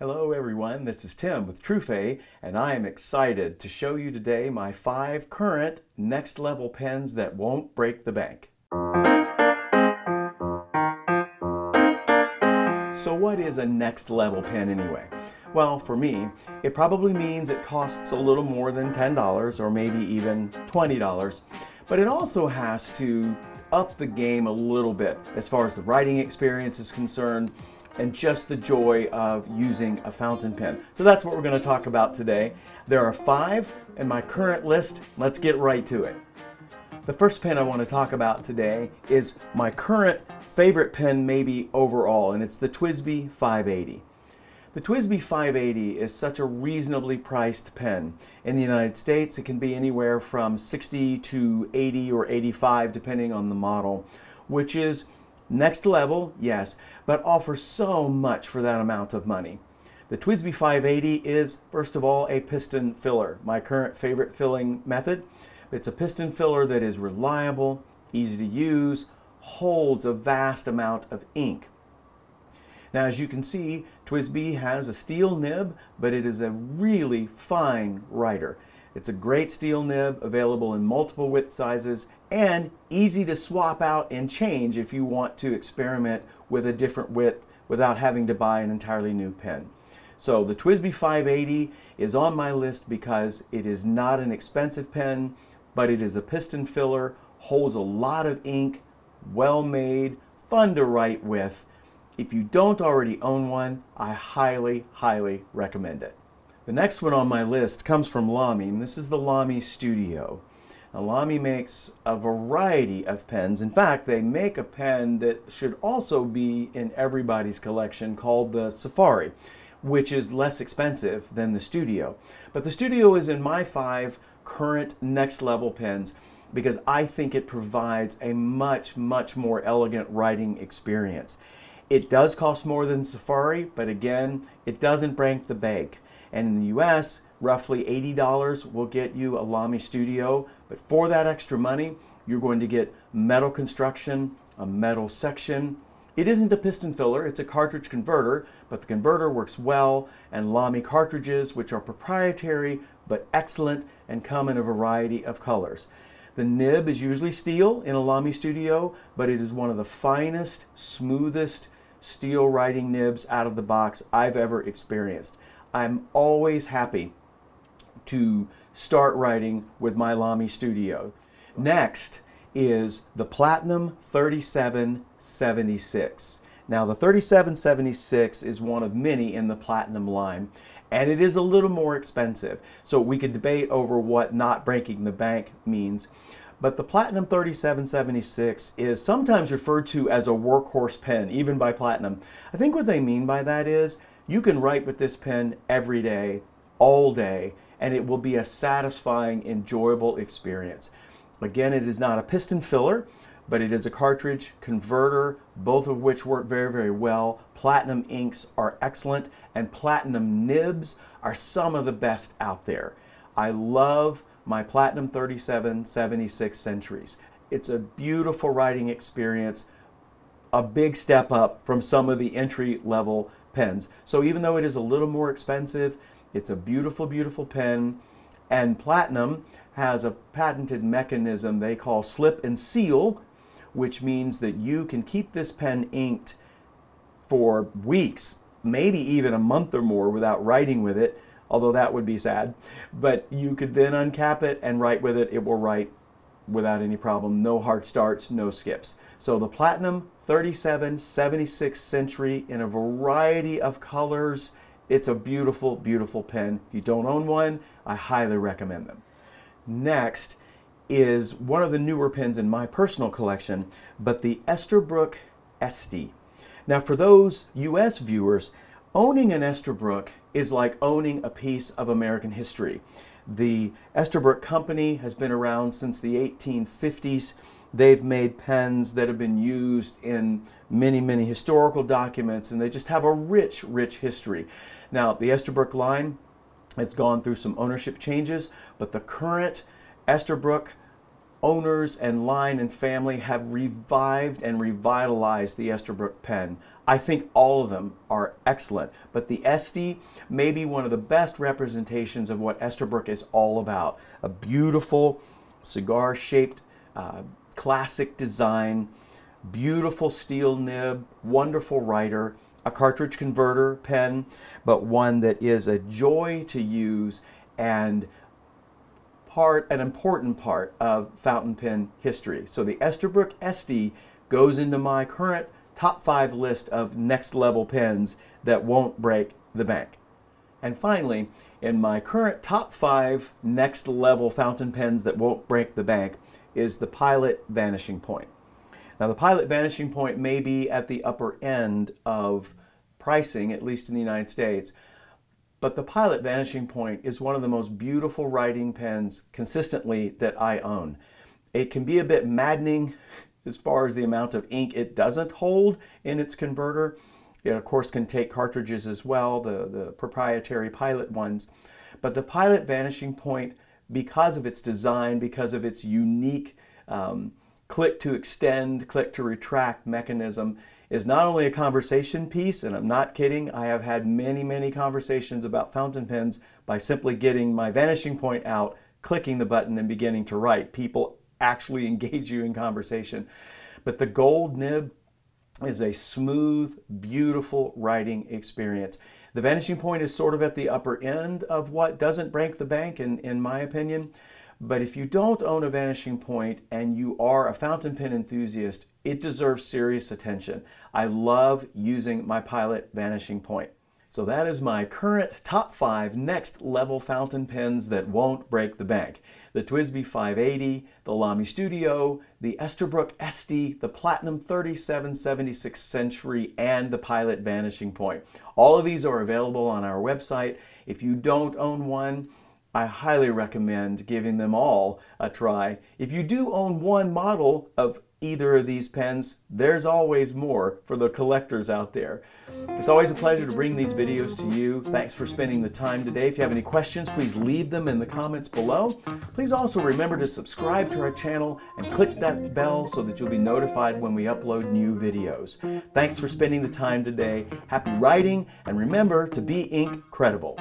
Hello everyone, this is Tim with Truphae, and I am excited to show you today my 5 current next level pens that won't break the bank. So what is a next level pen anyway? Well, for me, it probably means it costs a little more than $10 or maybe even $20, but it also has to up the game a little bit as far as the writing experience is concerned and just the joy of using a fountain pen. So that's what we're going to talk about today. There are 5 in my current list. Let's get right to it. The first pen I want to talk about today is my current favorite pen maybe overall, and it's the TWSBI 580. The TWSBI 580 is such a reasonably priced pen. In the United States, it can be anywhere from $60 to $80 or $85 depending on the model, which is next level, yes, but offers so much for that amount of money. The TWSBI 580 is, first of all, a piston filler, my current favorite filling method. It's a piston filler that is reliable, easy to use, holds a vast amount of ink. Now, as you can see, TWSBI has a steel nib, but it is a really fine writer. It's a great steel nib, available in multiple width sizes, and easy to swap out and change if you want to experiment with a different width without having to buy an entirely new pen. So the TWSBI 580 is on my list because it is not an expensive pen, but it is a piston filler, holds a lot of ink, well made, fun to write with. If you don't already own one, I highly, highly recommend it. The next one on my list comes from LAMY, and this is the LAMY Studio. Now, LAMY makes a variety of pens. In fact, they make a pen that should also be in everybody's collection called the Safari, which is less expensive than the Studio. But the Studio is in my 5 current next level pens because I think it provides a much, much more elegant writing experience. It does cost more than Safari, but again, it doesn't break the bank. And in the US, roughly $80 will get you a LAMY Studio, but for that extra money, you're going to get metal construction, a metal section. It isn't a piston filler, it's a cartridge converter, but the converter works well, and LAMY cartridges, which are proprietary but excellent and come in a variety of colors. The nib is usually steel in a LAMY Studio, but it is one of the finest, smoothest steel writing nibs out of the box I've ever experienced. I'm always happy to start writing with my LAMY Studio. Next is the Platinum 3776. Now, the 3776 is one of many in the Platinum line, and it is a little more expensive. So we could debate over what not breaking the bank means. But the Platinum 3776 is sometimes referred to as a workhorse pen, even by Platinum. I think what they mean by that is you can write with this pen every day, all day, and it will be a satisfying, enjoyable experience. Again, it is not a piston filler, but it is a cartridge converter, both of which work very, very well. Platinum inks are excellent, and Platinum nibs are some of the best out there. I love my Platinum 3776 Centuries. It's a beautiful writing experience, a big step up from some of the entry-level pens. So even though it is a little more expensive, it's a beautiful, beautiful pen. And Platinum has a patented mechanism they call slip and seal, which means that you can keep this pen inked for weeks, maybe even a month or more without writing with it, although that would be sad. But you could then uncap it and write with it. It will write without any problem. No hard starts, no skips. So the Platinum 3776 Century in a variety of colors. It's a beautiful, beautiful pen. If you don't own one, I highly recommend them. Next is one of the newer pens in my personal collection, but the ESTERBROOK ESTIE. Now, for those US viewers, owning an ESTERBROOK is like owning a piece of American history. The ESTERBROOK company has been around since the 1850s. They've made pens that have been used in many, many historical documents, and they just have a rich, rich history. Now, the ESTERBROOK line has gone through some ownership changes, but the current ESTERBROOK owners and line and family have revived and revitalized the ESTERBROOK pen. I think all of them are excellent, but the ESTIE may be one of the best representations of what ESTERBROOK is all about. A beautiful cigar-shaped classic design, beautiful steel nib, wonderful writer, a cartridge converter pen, but one that is a joy to use and an important part of fountain pen history. So the ESTERBROOK ESTIE goes into my current top 5 list of next level pens that won't break the bank. And finally, in my current top 5 next level fountain pens that won't break the bank is the Pilot Vanishing Point. Now the Pilot Vanishing Point may be at the upper end of pricing, at least in the United States, but the Pilot Vanishing Point is one of the most beautiful writing pens consistently that I own. It can be a bit maddening as far as the amount of ink it doesn't hold in its converter. It of course can take cartridges as well, the proprietary Pilot ones. But the Pilot Vanishing Point, because of its design, because of its unique click to extend, click to retract mechanism, is not only a conversation piece, and I'm not kidding, I have had many conversations about fountain pens by simply getting my vanishing point out, clicking the button and beginning to write. People actually engage you in conversation. But the gold nib is a smooth, beautiful writing experience. The Vanishing Point is sort of at the upper end of what doesn't break the bank in my opinion. But if you don't own a Vanishing Point and you are a fountain pen enthusiast, it deserves serious attention. I love using my Pilot Vanishing Point. So that is my current top 5 next level fountain pens that won't break the bank. The TWSBI 580, the LAMY Studio, the ESTERBROOK ESTIE, the Platinum 3776 Century, and the Pilot Vanishing Point. All of these are available on our website. If you don't own one, I highly recommend giving them all a try. If you do own one model of either of these pens, there's always more for the collectors out there. It's always a pleasure to bring these videos to you. Thanks for spending the time today. If you have any questions, please leave them in the comments below. Please also remember to subscribe to our channel and click that bell so that you'll be notified when we upload new videos. Thanks for spending the time today. Happy writing, and remember to be ink credible.